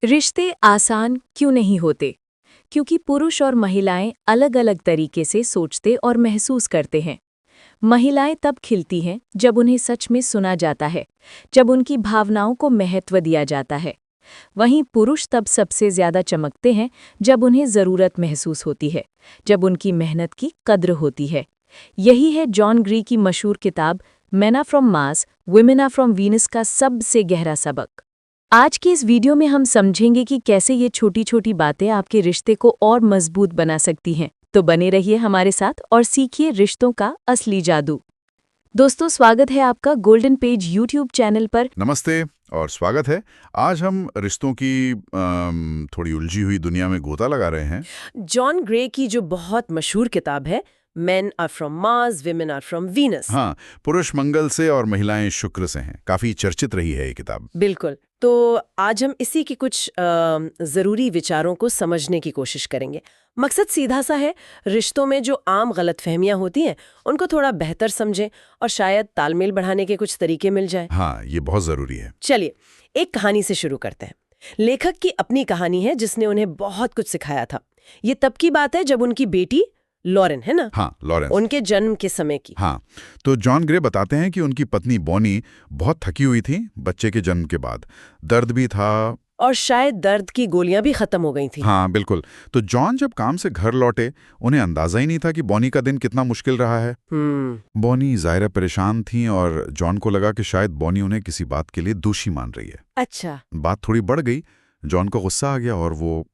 रिश्ते आसान क्यों नहीं होते? क्योंकि पुरुष और महिलाएं अलग-अलग तरीके से सोचते और महसूस करते हैं। महिलाएं तब खिलती हैं जब उन्हें सच में सुना जाता है, जब उनकी भावनाओं को महत्व दिया जाता है। वहीं पुरुष तब सबसे ज्यादा चमकते हैं जब उन्हें जरूरत महसूस होती है, जब उनकी मेहनत की कद्र होती है। यही है जॉन ग्री की मशहूर किताब men are from Mars, women are from Venus का सबसे गहरा सबक। आज की इस वीडियो में हम समझेंगे कि कैसे ये छोटी छोटी बातें आपके रिश्ते को और मजबूत बना सकती हैं। तो बने रहिए हमारे साथ और सीखिए रिश्तों का असली जादू। दोस्तों, स्वागत है आपका गोल्डन पेज यूट्यूब चैनल पर। नमस्ते और स्वागत है। आज हम रिश्तों की थोड़ी उलझी हुई दुनिया में गोता लगा रहे हैं। जॉन ग्रे की जो बहुत मशहूर किताब है men are from Mars, women are from Venus. हाँ, पुरुष मंगल से और महिलाएं शुक्र से हैं। काफी चर्चित रही है ये किताब। बिल्कुल। तो आज हम इसी के कुछ जरूरी विचारों को समझने की कोशिश करेंगे। मकसद सीधा सा है, रिश्तों में जो आम गलतफहमियां होती हैं उनको थोड़ा बेहतर समझें और शायद तालमेल बढ़ाने के कुछ तरीके मिल जाए। हाँ, ये बहुत जरूरी है। चलिए एक कहानी से शुरू करते हैं। लेखक की अपनी कहानी है जिसने उन्हें बहुत कुछ सिखाया था। ये तब की बात है जब उनकी बेटी लॉरेन, है ना? हाँ, लॉरेंस। उनके जन्म के समय की। हाँ, तो जॉन ग्रे बताते हैं कि उनकी पत्नी बॉनी बहुत थकी हुई थी बच्चे के जन्म के बाद। दर्द भी था और शायद दर्द की गोलियां भी खत्म हो गई थी। हाँ, बिल्कुल। तो जॉन जब काम से घर लौटे, उन्हें अंदाजा ही नहीं था कि बॉनी का दिन कितना मुश्किल रहा है। बॉनी ज़ाहिर परेशान थी और जॉन को लगा कि शायद बॉनी उन्हें किसी बात के लिए दोषी मान रही है। अच्छा। बात थोड़ी बढ़ गई। जॉन को गुस्सा आ गया और वो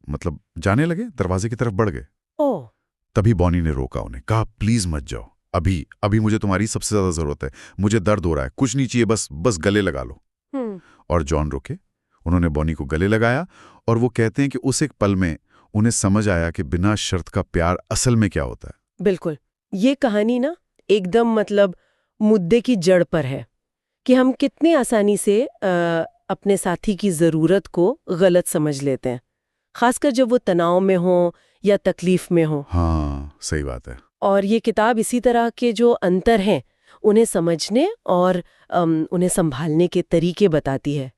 जाने लगे, दरवाजे की तरफ बढ़ गए। ओह। तभी बॉनी ने रोका उन्हें, कहा प्लीज मत जाओ, अभी अभी मुझे तुम्हारी सबसे ज्यादा जरूरत है। मुझे दर्द हो रहा है, कुछ नहीं चाहिए, बस गले लगा लो। और जॉन रुके। उन्होंने बॉनी को गले लगाया और वो कहते हैं कि उस एक पल में उन्हें समझ आया कि बिना शर्त का प्यार असल में क्या होता है। बिल्कुल। ये कहानी ना एकदम मुद्दे की जड़ पर है कि हम कितनी आसानी से अपने साथी की जरूरत को गलत समझ लेते हैं, खासकर जब वो तनाव में हो या तकलीफ में हो। हाँ, सही बात है। और ये किताब इसी तरह के जो अंतर हैं उन्हें समझने और उन्हें संभालने के तरीके बताती है।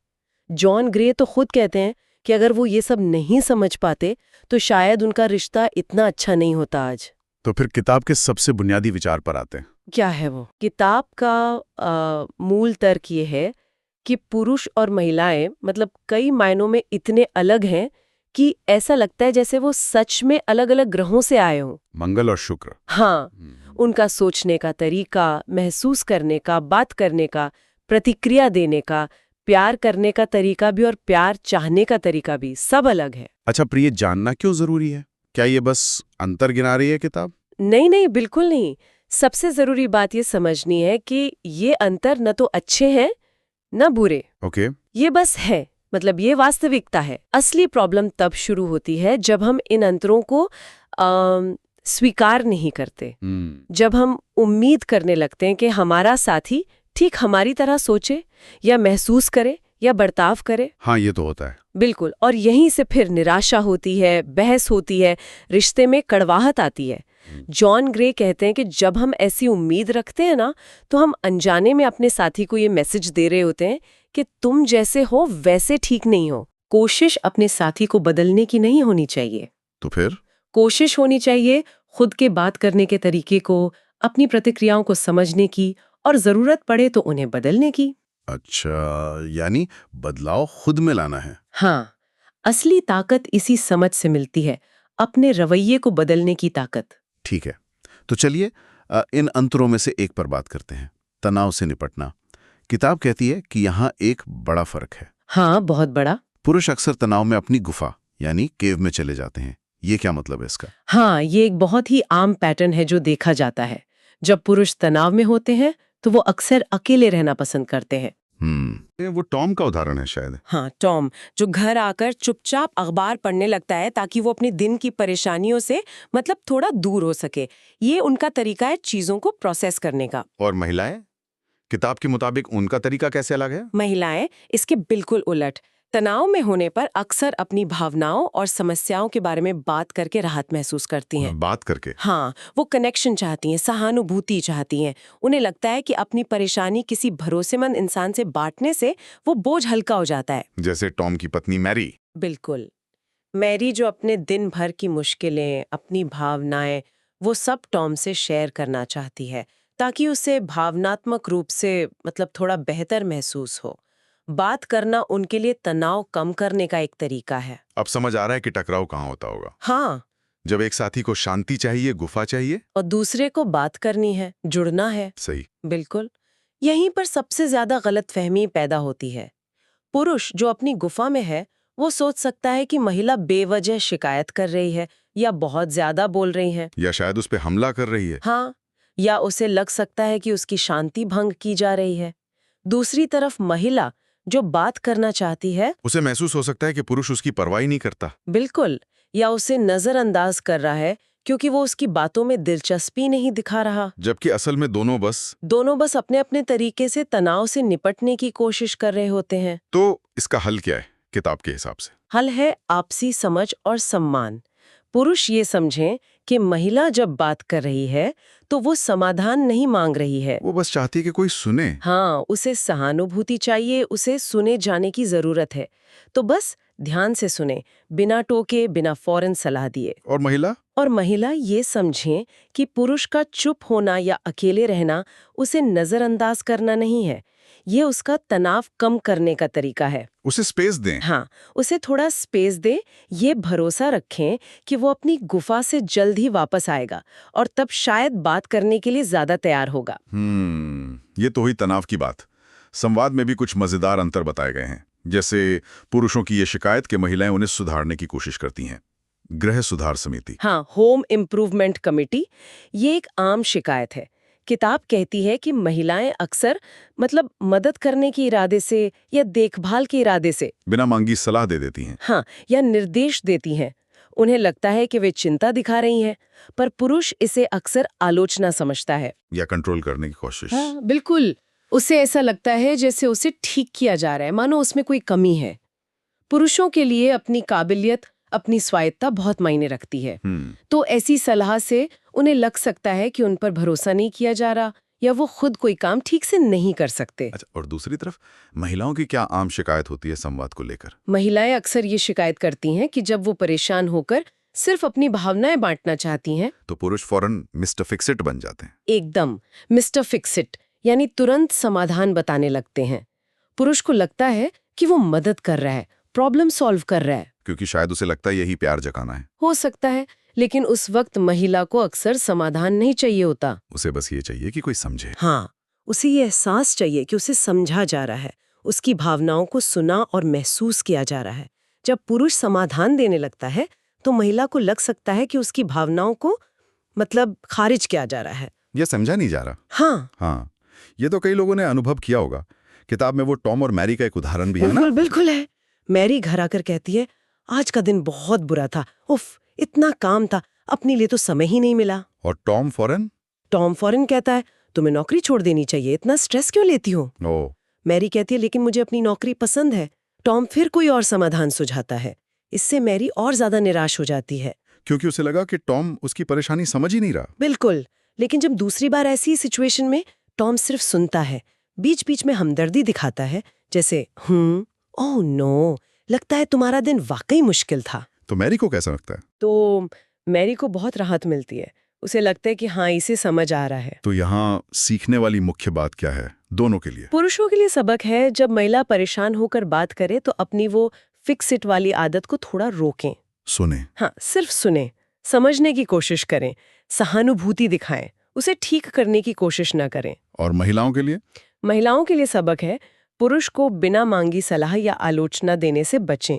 जॉन ग्रे तो खुद कहते हैं कि अगर वो ये सब नहीं समझ पाते तो शायद उनका रिश्ता इतना अच्छा नहीं होता आज। तो फिर किताब के सबसे बुनियादी विचार पर आते हैं। क्या है वो? किताब का मूल तर्क ये है कि पुरुष और महिलाएं कई मायनों में इतने अलग हैं कि ऐसा लगता है जैसे वो सच में अलग अलग ग्रहों से आए हों। मंगल और शुक्र। हाँ, उनका सोचने का तरीका, महसूस करने का, बात करने का, प्रतिक्रिया देने का, प्यार करने का तरीका भी और प्यार चाहने का तरीका भी सब अलग है। अच्छा, प्रिय, जानना क्यों जरूरी है? क्या ये बस अंतर गिना रही है किताब? नहीं नहीं, बिल्कुल नहीं। सबसे जरूरी बात ये समझनी है कि ये अंतर न तो अच्छे हैं न बुरे। ओके। ये बस है, ये वास्तविकता है। असली प्रॉब्लम तब शुरू होती है जब हम इन अंतरों को स्वीकार नहीं करते। जब हम उम्मीद करने लगते हैं कि हमारा साथी ठीक हमारी तरह सोचे या महसूस करे या बर्ताव करे। हाँ, ये तो होता है। बिल्कुल। और यहीं से फिर निराशा होती है, बहस होती है, रिश्ते में कड़वाहट आती है। जॉन ग्रे कहते हैं कि जब हम ऐसी उम्मीद रखते हैं ना, तो हम अनजाने में अपने साथी को ये मैसेज दे रहे होते हैं कि तुम जैसे हो वैसे ठीक नहीं हो। कोशिश अपने साथी को बदलने की नहीं होनी चाहिए। तो फिर कोशिश होनी चाहिए खुद के बात करने के तरीके को, अपनी प्रतिक्रियाओं को समझने की और जरूरत पड़े तो उन्हें बदलने की। अच्छा, यानी बदलाव खुद में लाना है। हाँ, असली ताकत इसी समझ से मिलती है, अपने रवैये को बदलने की ताकत। ठीक है, तो चलिए इन अंतरों में से एक पर बात करते हैं, तनाव से निपटना। किताब कहती है कि यहाँ एक बड़ा फर्क है। हाँ, बहुत बड़ा। पुरुष अक्सर तनाव में अपनी गुफा यानी केव में चले जाते हैं। ये क्या मतलब है इसका? हाँ, ये एक बहुत ही आम पैटर्न है जो देखा जाता है। जब पुरुष तनाव में होते हैं तो वो अक्सर अकेले रहना पसंद करते हैं। वो टॉम का उदाहरण है शायद। हाँ, टॉम जो घर आकर चुपचाप अखबार पढ़ने लगता है ताकि वो अपने दिन की परेशानियों से थोड़ा दूर हो सके। ये उनका तरीका है चीजों को प्रोसेस करने का। और महिलाएं? किताब के मुताबिक उनका तरीका कैसे अलग है? महिलाएं इसके बिल्कुल उलट। तनाव में होने पर अक्सर अपनी भावनाओं और समस्याओं के बारे में बात करके राहत महसूस करती हैं। बात करके। हाँ, वो कनेक्शन चाहती हैं, सहानुभूति चाहती हैं। उन्हें लगता है कि अपनी परेशानी किसी भरोसेमंद इंसान से बांटने से वो बोझ हल्का हो जाता है। जैसे टॉम की पत्नी मैरी। बिल्कुल। मैरी जो अपने दिन भर की मुश्किलें, अपनी भावनाएं, वो सब टॉम से शेयर करना चाहती है ताकि उसे भावनात्मक रूप से थोड़ा बेहतर महसूस हो। बात करना उनके लिए तनाव कम करने का एक तरीका है। अब समझ आ रहा है कि टकराव कहाँ होता होगा। हाँ, जब एक साथी को शांति चाहिए, गुफा चाहिए, और दूसरे को बात करनी है, जुड़ना है। सही। बिल्कुल। यहीं पर सबसे ज्यादा गलतफहमी पैदा होती है। पुरुष जो अपनी गुफा में है, वो सोच सकता है कि महिला बेवजह शिकायत कर रही है या बहुत ज्यादा बोल रही है, या शायद उस पे हमला कर रही है। हाँ, या उसे लग सकता है कि उसकी शांति भंग की जा रही है। दूसरी तरफ महिला जो बात करना चाहती है, उसे महसूस हो सकता है कि पुरुष उसकी परवाह ही नहीं करता। बिल्कुल, या उसे नजरअंदाज कर रहा है क्योंकि वो उसकी बातों में दिलचस्पी नहीं दिखा रहा। जबकि असल में दोनों बस अपने अपने तरीके से तनाव से निपटने की कोशिश कर रहे होते हैं। तो इसका हल क्या है किताब के हिसाब से? हल है आपसी समझ और सम्मान। पुरुष ये समझें कि महिला जब बात कर रही है तो वो समाधान नहीं मांग रही है, वो बस चाहती है कि कोई सुने। हाँ, उसे सहानुभूति चाहिए, उसे सुने जाने की जरूरत है। तो बस ध्यान से सुने, बिना टोके, बिना फौरन सलाह दिए। और महिला ये समझें कि पुरुष का चुप होना या अकेले रहना उसे नजरअंदाज करना नहीं है, ये उसका तनाव कम करने का तरीका है। उसे स्पेस दें। हाँ, उसे थोड़ा स्पेस दे, ये भरोसा रखें कि वो अपनी गुफा से जल्द ही वापस आएगा और तब शायद बात करने के लिए ज्यादा तैयार होगा। ये तो हुई तनाव की बात। संवाद में भी कुछ मजेदार अंतर बताए गए हैं। जैसे पुरुषों की ये शिकायत कि महिलाएं उन्हें सुधारने की कोशिश करती हैं। गृह सुधार समिति, हाँ, होम इम्प्रूवमेंट कमेटी, ये एक आम शिकायत है। किताब कहती है कि महिलाएं अक्सर मदद करने के इरादे से या देखभाल के इरादे से बिना मांगी सलाह दे देती हैं। हाँ, या निर्देश देती हैं। उन्हें लगता है कि वे चिंता दिखा रही हैं, पर पुरुष इसे अक्सर आलोचना समझता है या कंट्रोल करने की कोशिश। हाँ, बिल्कुल। उसे ऐसा लगता है जैसे उसे ठीक किया जा रहा है, मानो उसमें कोई कमी है। पुरुषों के लिए अपनी काबिलियत, अपनी स्वायत्ता बहुत मायने रखती है। तो ऐसी सलाह से उन्हें लग सकता है कि उन पर भरोसा नहीं किया जा रहा या वो खुद कोई काम ठीक से नहीं कर सकते। अच्छा, और दूसरी तरफ महिलाओं की क्या आम शिकायत होती है संवाद को लेकर? महिलाएं अक्सर ये शिकायत करती हैं कि जब वो परेशान होकर सिर्फ अपनी भावनाएं बांटना चाहती हैं, तो पुरुष फौरन मिस्टर फिक्सिट बन जाते हैं। एकदम मिस्टर फिक्सिट, यानी तुरंत समाधान बताने लगते हैं। पुरुष को लगता है कि वो मदद कर रहा है, प्रॉब्लम सॉल्व कर रहा है, क्योंकि शायद उसे लगता है यही प्यार जताना है। हो सकता है, लेकिन उस वक्त महिला को अक्सर समाधान नहीं चाहिए होता। उसे बस ये चाहिए कि कोई समझे। हाँ, उसे ये एहसास चाहिए कि उसे समझा जा रहा है, उसकी भावनाओं को सुना और महसूस किया जा रहा है। जब पुरुष समाधान देने लगता है तो महिला को लग सकता है कि उसकी भावनाओं को खारिज किया जा रहा है, यह समझा नहीं जा रहा। हाँ, ये तो कई लोगों ने अनुभव किया होगा। किताब में वो टॉम और मैरी का एक उदाहरण भी है ना? बिल्कुल है। मैरी घर आकर कहती है, आज का दिन बहुत बुरा था, उफ, इतना काम था, अपने लिए तो समय ही नहीं मिला। और टॉम फौरन कहता है, तुम्हें नौकरी छोड़ देनी चाहिए, इतना स्ट्रेस क्यों लेती हो? मैरी कहती है, लेकिन मुझे अपनी नौकरी पसंद है। टॉम फिर कोई और समाधान सुझाता है। इससे मैरी और ज्यादा निराश हो जाती है, क्योंकि उसे लगा कि टॉम उसकी परेशानी समझ ही नहीं रहा। बिल्कुल। लेकिन जब दूसरी बार ऐसी सिचुएशन में टॉम सिर्फ सुनता है, बीच बीच में हमदर्दी दिखाता है, जैसे ओह नो, लगता है तुम्हारा दिन वाकई मुश्किल था। तो मैरी को कैसा लगता है? तो मैरी को बहुत राहत मिलती है। उसे लगता है कि हाँ, इसे समझ आ रहा है। तो यहाँ सीखने वाली मुख्य बात क्या है दोनों के लिए? पुरुषों के लिए सबक है, जब महिला परेशान होकर बात करे तो अपनी वो फिक्स इट वाली आदत को थोड़ा रोकें। सुने। हाँ, सिर्फ सुने, समझने की कोशिश करें, सहानुभूति दिखाएं, उसे ठीक करने की कोशिश न करें। और महिलाओं के लिए सबक है, पुरुष को बिना मांगी सलाह या आलोचना देने से बचें,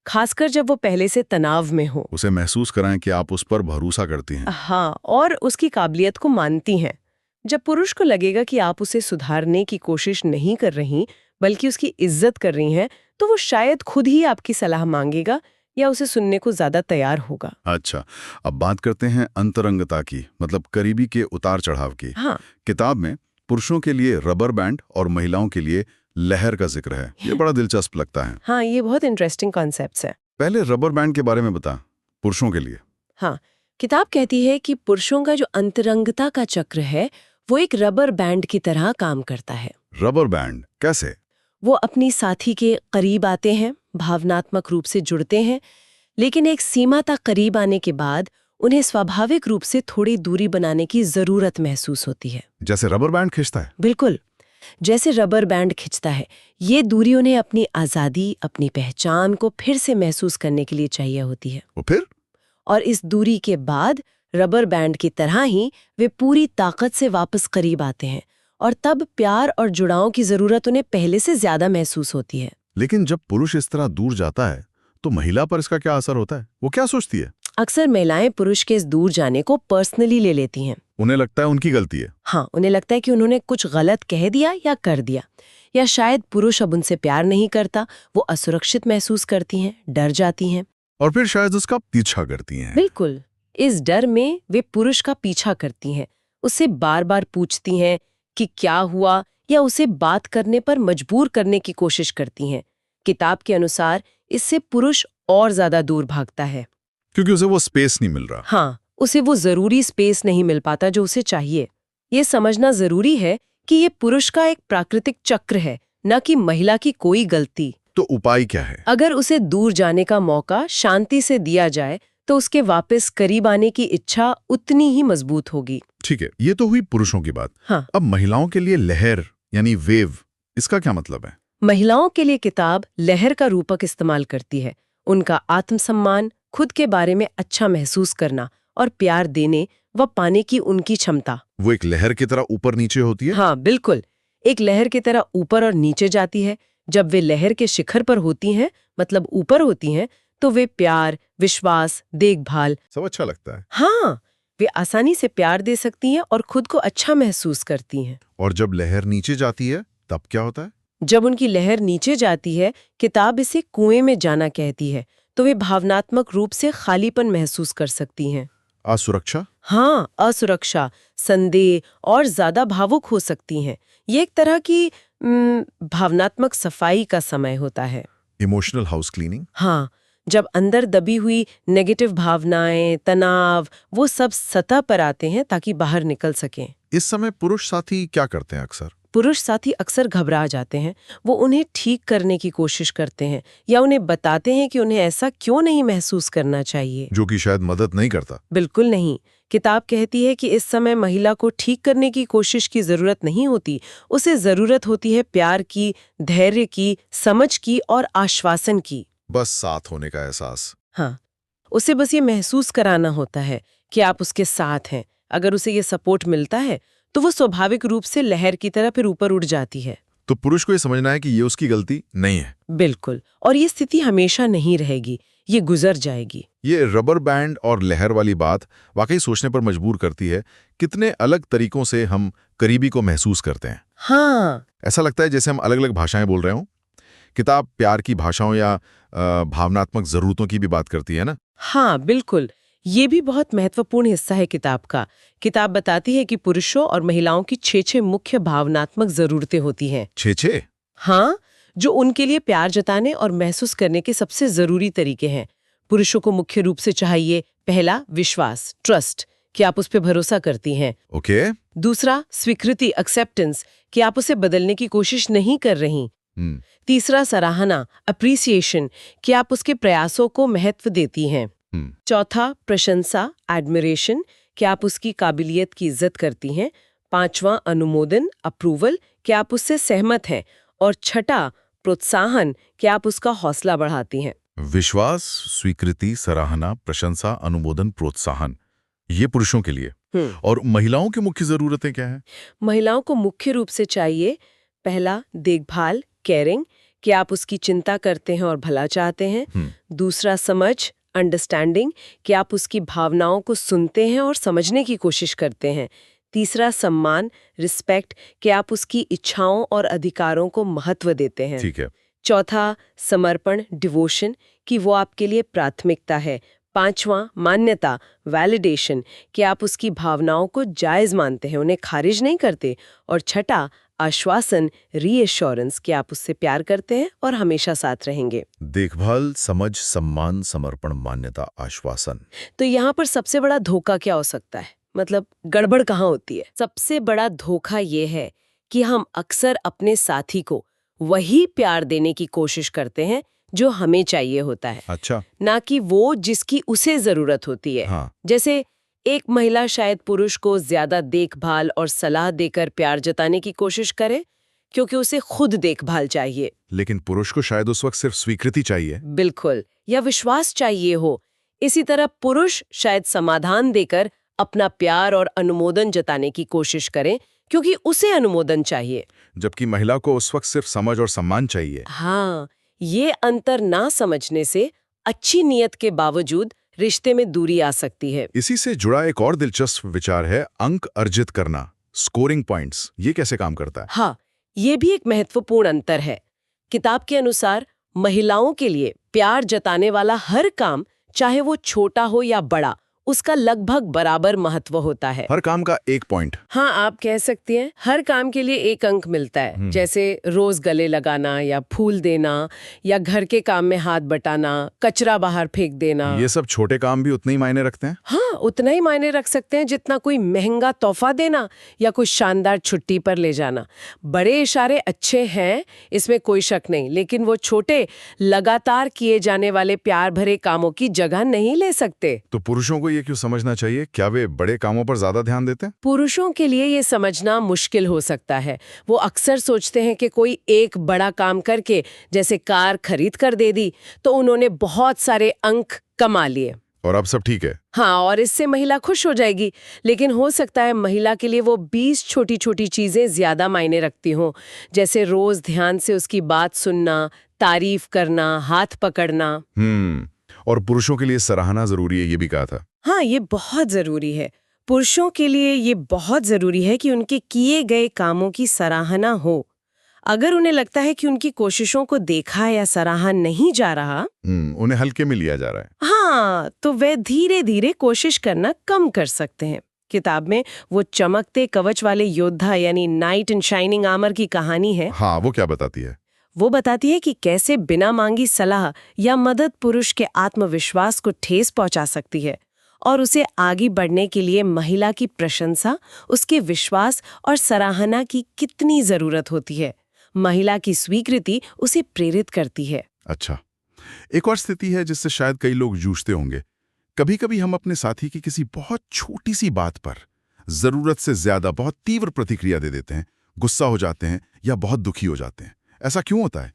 खासकर जब वो पहले से तनाव में हो। उसे महसूस कराएं कि आप उस पर भरोसा करती हैं। हाँ, और उसकी काबिलियत को मानती हैं। जब पुरुष को लगेगा कि आप उसे सुधारने की कोशिश नहीं कर रही बल्कि उसकी इज्जत कर रही हैं, तो वो शायद खुद ही आपकी सलाह मांगेगा या उसे सुनने को ज्यादा तैयार होगा। अच्छा, अब बात करते हैं अंतरंगता की, करीबी के उतार चढ़ाव की। हाँ। किताब में पुरुषों के लिए रबर बैंड और महिलाओं के लिए लहर का जिक्र है, ये बड़ा दिलचस्प लगता है। हाँ, ये बहुत इंटरेस्टिंग कॉन्सेप्ट्स है। पहले रबर बैंड के बारे में बता, पुरुषों के लिए। हाँ, किताब कहती है कि पुरुषों का जो अंतरंगता का चक्र है वो एक रबर बैंड की तरह काम करता है। रबर बैंड कैसे? वो अपनी साथी के करीब आते हैं, भावनात्मक रूप से जुड़ते हैं, लेकिन एक सीमा तक करीब आने के बाद उन्हें स्वाभाविक रूप से थोड़ी दूरी बनाने की जरूरत महसूस होती है। जैसे रबर बैंड खींचता है। बिल्कुल, जैसे रबर बैंड खिंचता है। ये दूरी उन्हें अपनी आज़ादी, अपनी पहचान को फिर से महसूस करने के लिए चाहिए होती है। वो फिर? और इस दूरी के बाद रबर बैंड की तरह ही वे पूरी ताकत से वापस करीब आते हैं और तब प्यार और जुड़ाव की जरूरत उन्हें पहले से ज्यादा महसूस होती है। लेकिन जब पुरुष इस तरह दूर जाता है तो महिला पर इसका क्या असर होता है? वो क्या सोचती है? अक्सर महिलाएं पुरुष के इस दूर जाने को पर्सनली ले लेती हैं। उन्हें लगता है उनकी गलती है। हाँ, उन्हें लगता है कि उन्होंने कुछ गलत कह दिया या कर दिया, या शायद पुरुष अब उनसे प्यार नहीं करता। वो असुरक्षित महसूस करती हैं, डर जाती हैं और फिर शायद उसका पीछा करती हैं। बिल्कुल, इस डर में वे पुरुष का पीछा करती हैं, उससे बार बार पूछती हैं कि क्या हुआ, या उसे बात करने पर मजबूर करने की कोशिश करती हैं। किताब के अनुसार इससे पुरुष और ज्यादा दूर भागता है, क्योंकि उसे वो स्पेस नहीं मिल रहा। हाँ, उसे वो जरूरी स्पेस नहीं मिल पाता जो उसे चाहिए। ये समझना जरूरी है कि ये पुरुष का एक प्राकृतिक चक्र है, न कि महिला की कोई गलती। तो उपाय क्या है? अगर उसे दूर जाने का मौका शांति से दिया जाए तो उसके वापस करीब आने की इच्छा उतनी ही मजबूत होगी। ठीक है, ये तो हुई पुरुषों की बात। हाँ। अब महिलाओं के लिए लहर यानी वेव, इसका क्या मतलब है? महिलाओं के लिए किताब लहर का रूपक इस्तेमाल करती है। उनका आत्मसम्मान, खुद के बारे में अच्छा महसूस करना और प्यार देने व पाने की उनकी क्षमता। वो एक लहर की तरह ऊपर नीचे होती है? हाँ बिल्कुल, एक लहर की तरह ऊपर और नीचे जाती है। जब वे लहर के शिखर पर होती हैं, मतलब ऊपर होती हैं, तो वे प्यार, विश्वास, देखभाल, सब अच्छा लगता है। हाँ, वे आसानी से प्यार दे सकती हैं और खुद को अच्छा महसूस करती हैं। और जब लहर नीचे जाती है तब क्या होता है? जब उनकी लहर नीचे जाती है, किताब इसे कुएं में जाना कहती है, तो वे भावनात्मक रूप से खालीपन महसूस कर सकती हैं। असुरक्षा? हाँ, असुरक्षा, संदेह और ज्यादा भावुक हो सकती हैं। ये एक तरह की भावनात्मक सफाई का समय होता है। Emotional house cleaning? हाँ, जब अंदर दबी हुई नेगेटिव भावनाएं, तनाव, वो सब सतह पर आते हैं ताकि बाहर निकल सकें। इस समय पुरुष साथी क्या करते हैं अक्सर? पुरुष साथी अक्सर घबरा जाते हैं। वो उन्हें ठीक करने की कोशिश करते हैं या उन्हें बताते हैं कि उन्हें ऐसा क्यों नहीं महसूस करना चाहिए, जो कि शायद मदद नहीं करता। बिल्कुल नहीं। किताब कहती है कि इस समय महिला को ठीक करने की कोशिश की जरूरत नहीं होती, उसे जरूरत होती है प्यार की, धैर्य की, समझ की और आश्वासन की। बस साथ होने का एहसास। हाँ, उसे बस ये महसूस कराना होता है कि आप उसके साथ हैं। अगर उसे ये सपोर्ट मिलता है तो वो स्वाभाविक रूप से लहर की तरह फिर ऊपर उठ जाती है। तो पुरुष को ये समझना है कि ये उसकी गलती नहीं है। बिल्कुल, और ये स्थिति हमेशा नहीं रहेगी, ये गुजर जाएगी। ये रबर बैंड और लहर वाली बात वाकई सोचने पर मजबूर करती है, कितने अलग तरीकों से हम करीबी को महसूस करते हैं। हाँ, ऐसा लगता है जैसे हम अलग अलग भाषाएं बोल रहे हों। किताब प्यार की भाषाओं या भावनात्मक जरूरतें की भी बात करती है ना? हाँ बिल्कुल, ये भी बहुत महत्वपूर्ण हिस्सा है किताब का। किताब बताती है कि पुरुषों और महिलाओं की 6 मुख्य भावनात्मक जरूरतें होती हैं। 6? हाँ, जो उनके लिए प्यार जताने और महसूस करने के सबसे जरूरी तरीके हैं। पुरुषों को मुख्य रूप से चाहिए, पहला विश्वास, ट्रस्ट, कि आप उस पर भरोसा करती हैं। ओके। दूसरा स्वीकृति, एक्सेप्टेंस, कि आप उसे बदलने की कोशिश नहीं कर रही। तीसरा सराहना, अप्रिसिएशन, कि आप उसके प्रयासों को महत्व देती हैं। चौथा प्रशंसा, एडमिरेशन, कि आप उसकी काबिलियत की इज्जत करती हैं। पांचवा अनुमोदन, अप्रूवल, कि आप उससे सहमत हैं। और छठा प्रोत्साहन, कि आप उसका हौसला बढ़ाती हैं। विश्वास, स्वीकृति, सराहना, प्रशंसा, अनुमोदन, प्रोत्साहन, ये पुरुषों के लिए। और महिलाओं की मुख्य जरूरतें क्या हैं? महिलाओं को मुख्य रूप से चाहिए, पहला देखभाल, केयरिंग, कि आप उसकी चिंता करते हैं और भला चाहते हैं। दूसरा समझ, अंडरस्टैंडिंग, कि आप उसकी भावनाओं को सुनते हैं और समझने की कोशिश करते हैं। तीसरा सम्मान, रिस्पेक्ट, कि आप उसकी इच्छाओं और अधिकारों को महत्व देते हैं। ठीक है। चौथा समर्पण, डिवोशन, कि वो आपके लिए प्राथमिकता है। पांचवा मान्यता, वैलिडेशन, कि आप उसकी भावनाओं को जायज मानते हैं, उन्हें खारिज नहीं करते। और छठा आश्वासन, रीएश्योरेंस कि आप उससे प्यार करते हैं और हमेशा साथ रहेंगे। देखभाल, समझ, सम्मान, समर्पण, मान्यता, आश्वासन। तो यहाँ पर सबसे बड़ा धोखा क्या हो सकता है? मतलब गड़बड़ कहाँ होती है? सबसे बड़ा धोखा ये है कि हम अक्सर अपने साथी को वही प्यार देने की कोशिश करते हैं जो हमें चाहिए होता है, अच्छा। ना कि वो जिसकी उसे जरूरत होती है। हाँ। जैसे एक महिला शायद पुरुष को ज्यादा देखभाल और सलाह देकर प्यार जताने की कोशिश करे क्योंकि उसे खुद देखभाल चाहिए। लेकिन पुरुष को शायद उस वक्त सिर्फ स्वीकृति चाहिए। बिल्कुल, या विश्वास चाहिए हो। इसी तरह पुरुष शायद समाधान देकर अपना प्यार और अनुमोदन जताने की कोशिश करे क्योंकि उसे अनुमोदन चाहिए। जबकि महिला को उस वक्त सिर्फ समझ और सम्मान चाहिए। हाँ, ये अंतर ना समझने से अच्छी नीयत के बावजूद रिश्ते में दूरी आ सकती है। इसी से जुड़ा एक और दिलचस्प विचार है अंक अर्जित करना, स्कोरिंग पॉइंट्स। ये कैसे काम करता है? हाँ, ये भी एक महत्वपूर्ण अंतर है। किताब के अनुसार महिलाओं के लिए प्यार जताने वाला हर काम, चाहे वो छोटा हो या बड़ा, उसका लगभग बराबर महत्व होता है। हर काम का एक पॉइंट। हाँ, आप कह सकती हैं हर काम के लिए एक अंक मिलता है। जैसे रोज गले लगाना या फूल देना या घर के काम में हाथ बटाना, कचरा बाहर फेंक देना। ये सब छोटे काम भी उतने ही मायने रखते हैं? हाँ, उतना ही मायने रख सकते हैं जितना कोई महंगा तोहफा देना या कोई शानदार छुट्टी पर ले जाना। बड़े इशारे अच्छे हैं, इसमें कोई शक नहीं, लेकिन वो छोटे लगातार किए जाने वाले प्यार भरे कामों की जगह नहीं ले सकते। तो पुरुषों को ये क्यों समझना चाहिए? क्या वे बड़े कामों पर ज्यादा ध्यान देते हैं? पुरुषों के लिए ये समझना मुश्किल हो सकता है। वो अक्सर सोचते हैं कि कोई एक बड़ा काम करके, जैसे कार खरीद कर दे दी, तो उन्होंने बहुत सारे अंक कमा लिए और अब सब ठीक है। हाँ, और इससे महिला खुश हो जाएगी। लेकिन हो सकता है महिला के लिए वो 20 छोटी छोटी चीजें ज्यादा मायने रखती हों, जैसे रोज ध्यान से उसकी बात सुनना, तारीफ करना, हाथ पकड़ना। और पुरुषों के लिए सराहना जरूरी है, ये भी कहा था। हाँ, ये बहुत जरूरी है। पुरुषों के लिए ये बहुत जरूरी है कि उनके किए गए कामों की सराहना हो। अगर उन्हें लगता है कि उनकी कोशिशों को देखा या सराहा नहीं जा रहा, उन्हें हल्के में लिया जा रहा है, हाँ, तो वे धीरे धीरे कोशिश करना कम कर सकते हैं। किताब में वो चमकते कवच वाले योद्धा यानी नाइट इन शाइनिंग आर्मर की कहानी है। हाँ, वो क्या बताती है? वो बताती है कि कैसे बिना मांगी सलाह या मदद पुरुष के आत्मविश्वास को ठेस पहुंचा सकती है और उसे आगे बढ़ने के लिए महिला की प्रशंसा, उसके विश्वास और सराहना की कितनी जरूरत होती है। महिला की स्वीकृति उसे प्रेरित करती है। अच्छा, एक और स्थिति है जिससे शायद कई लोग जूझते होंगे। कभी कभी हम अपने साथी की किसी बहुत छोटी सी बात पर जरूरत से ज्यादा बहुत तीव्र प्रतिक्रिया दे देते हैं, गुस्सा हो जाते हैं या बहुत दुखी हो जाते हैं। ऐसा क्यों होता है?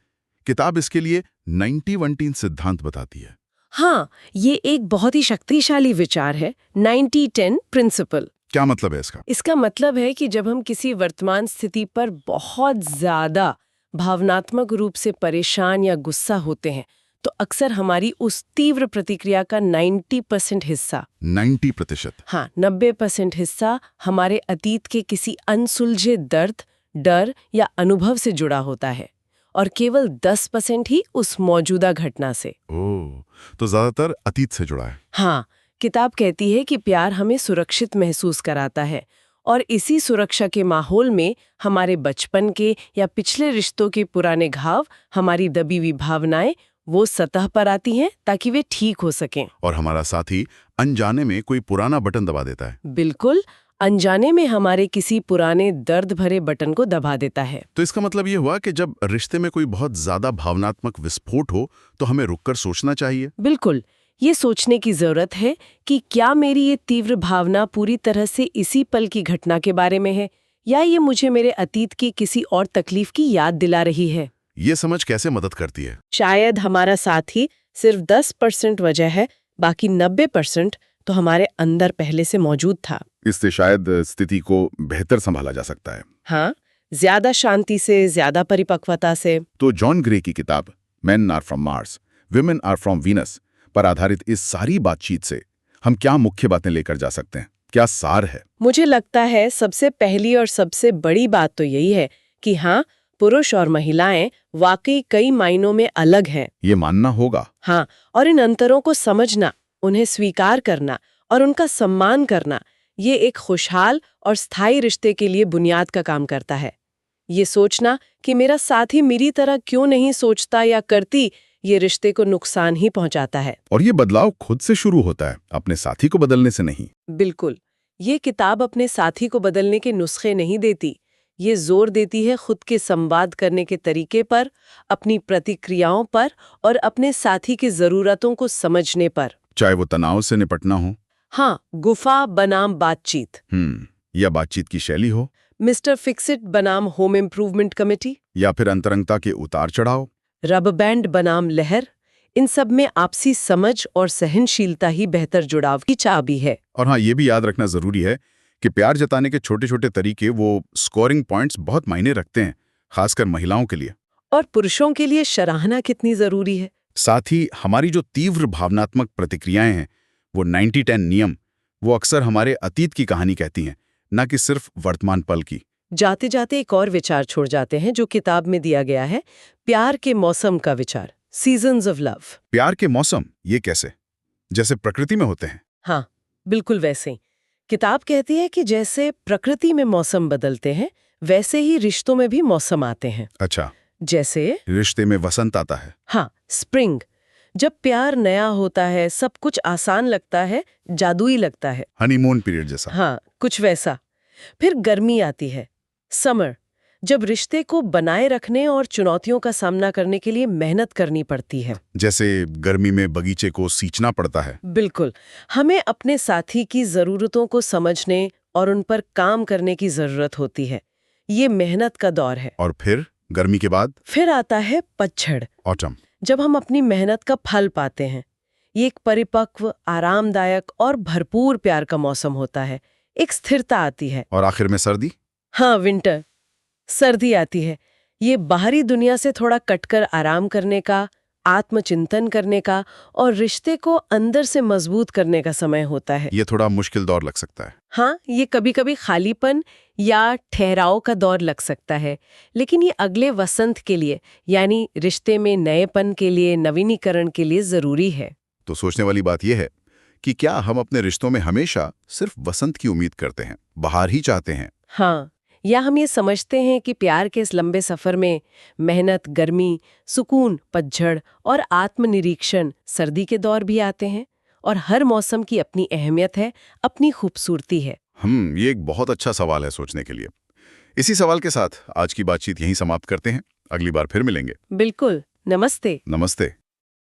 किताब इसके लिए 90-10 सिद्धांत बताती है। हाँ, ये एक बहुत ही शक्तिशाली विचार है, 90-10 प्रिंसिपल। क्या मतलब है इसका? इसका मतलब है कि जब हम किसी वर्तमान स्थिति पर बहुत ज्यादा भावनात्मक रूप से परेशान या गुस्सा होते हैं, तो अक्सर हमारी उस तीव्र प्रतिक्रिया का 90% हिस्सा 90%? हाँ, 90% हिस्सा हमारे अतीत के किसी अनसुलझे दर्द, डर या अनुभव से जुड़ा होता है और केवल 10% ही उस मौजूदा घटना से। ओह, तो ज्यादातर अतीत से जुड़ा है। हाँ, किताब कहती है कि प्यार हमें सुरक्षित महसूस कराता है और इसी सुरक्षा के माहौल में हमारे बचपन के या पिछले रिश्तों के पुराने घाव, हमारी दबी हुई भावनाएं, वो सतह पर आती हैं ताकि वे ठीक हो सकें। और हमारा साथी अनजाने में कोई पुराना बटन दबा देता है। बिल्कुल, अनजाने में हमारे किसी पुराने दर्द भरे बटन को दबा देता है। तो इसका मतलब ये हुआ कि जब रिश्ते में कोई बहुत ज्यादा भावनात्मक विस्फोट हो तो हमें रुककर सोचना चाहिए। बिल्कुल, ये सोचने की जरूरत है कि क्या मेरी ये तीव्र भावना पूरी तरह से इसी पल की घटना के बारे में है या ये मुझे मेरे अतीत की किसी और तकलीफ की याद दिला रही है। ये समझ कैसे मदद करती है? शायद हमारा साथी सिर्फ 10% वजह है, बाकी 90% तो हमारे अंदर पहले से मौजूद था। इससे शायद स्थिति को बेहतर संभाला जा सकता है। हाँ, ज्यादा शांति से, ज्यादा परिपक्वता से। तो जॉन ग्रे की किताब men are from Mars, women are from Venus पर आधारित इस सारी बातचीत से हम क्या मुख्य बातें लेकर जा सकते हैं? क्या सार है? मुझे लगता है सबसे पहली और सबसे बड़ी बात तो यही है कि हाँ, पुरुष और महिलाएं वाकई कई मायनों में अलग हैं। ये मानना होगा। हाँ, और इन अंतरों को समझना, उन्हें स्वीकार करना और उनका सम्मान करना, ये एक खुशहाल और स्थायी रिश्ते के लिए बुनियाद का काम करता है। ये सोचना कि मेरा साथी मेरी तरह क्यों नहीं सोचता या करती, ये रिश्ते को नुकसान ही पहुंचाता है। और ये बदलाव खुद से शुरू होता है, अपने साथी को बदलने से नहीं। बिल्कुल, ये किताब अपने साथी को बदलने के नुस्खे नहीं देती। ये जोर देती है खुद के संवाद करने के तरीके पर, अपनी प्रतिक्रियाओं पर और अपने साथी की जरूरतों को समझने पर। चाहे वो तनाव से निपटना हो, हाँ, गुफा बनाम बातचीत, या बातचीत की शैली हो, मिस्टर फिक्सिट बनाम होम इम्प्रूवमेंट कमेटी, या फिर अंतरंगता के उतार चढ़ाव, रबर बैंड बनाम लहर, इन सब में आपसी समझ और सहनशीलता ही बेहतर जुड़ाव की चाबी है। और हाँ, ये भी याद रखना जरूरी है कि प्यार जताने के छोटे छोटे तरीके, वो स्कोरिंग पॉइंट्स बहुत मायने रखते हैं, खासकर महिलाओं के लिए। और पुरुषों के लिए सराहना कितनी जरूरी है। साथ ही हमारी जो तीव्र भावनात्मक प्रतिक्रियाएं हैं, वो 90-10 नियम, वो अक्सर हमारे अतीत की कहानी कहती हैं, न कि सिर्फ वर्तमान पल की। जाते जाते एक और विचार छोड़ जाते हैं जो किताब में दिया गया है, प्यार के मौसम का विचार, सीजन्स ऑफ लव। प्यार के मौसम, ये कैसे? जैसे प्रकृति में होते हैं? हाँ, बिल्कुल वैसे ही। किताब कहती है कि जैसे प्रकृति में मौसम बदलते हैं, वैसे ही रिश्तों में भी मौसम आते हैं। अच्छा, जैसे रिश्ते में वसंत आता है। हाँ, स्प्रिंग। जब प्यार नया होता है, सब कुछ आसान लगता है, जादुई लगता है। हनीमून पीरियड जैसा। हाँ, कुछ वैसा। फिर गर्मी आती है, समर, जब रिश्ते को बनाए रखने और चुनौतियों का सामना करने के लिए मेहनत करनी पड़ती है। जैसे गर्मी में बगीचे को सींचना पड़ता है। बिल्कुल, हमें अपने साथी की जरूरतों को समझने और उन पर काम करने की जरूरत होती है। ये मेहनत का दौर है। और फिर गर्मी के बाद फिर आता है पतझड़, ऑटम, जब हम अपनी मेहनत का फल पाते हैं। ये एक परिपक्व, आरामदायक और भरपूर प्यार का मौसम होता है। एक स्थिरता आती है। और आखिर में सर्दी। हाँ, विंटर, सर्दी आती है। ये बाहरी दुनिया से थोड़ा कटकर आराम करने का, आत्मचिंतन करने का और रिश्ते को अंदर से मजबूत करने का समय होता है। ये थोड़ा मुश्किल दौर लग सकता है। हाँ, ये कभी-कभी खालीपन या ठहराव का दौर लग सकता है, लेकिन ये अगले वसंत के लिए, यानी रिश्ते में नएपन के लिए, नवीनीकरण के लिए जरूरी है। तो सोचने वाली बात यह है कि क्या हम अपने रिश्तों में हमेशा सिर्फ वसंत की उम्मीद करते हैं, बहार ही चाहते हैं? हाँ, या हम ये समझते हैं कि प्यार के इस लंबे सफर में मेहनत, गर्मी, सुकून, पतझड़ और आत्मनिरीक्षण, सर्दी के दौर भी आते हैं, और हर मौसम की अपनी अहमियत है, अपनी खूबसूरती है। ये एक बहुत अच्छा सवाल है सोचने के लिए। इसी सवाल के साथ आज की बातचीत यहीं समाप्त करते हैं। अगली बार फिर मिलेंगे। बिल्कुल, नमस्ते। नमस्ते।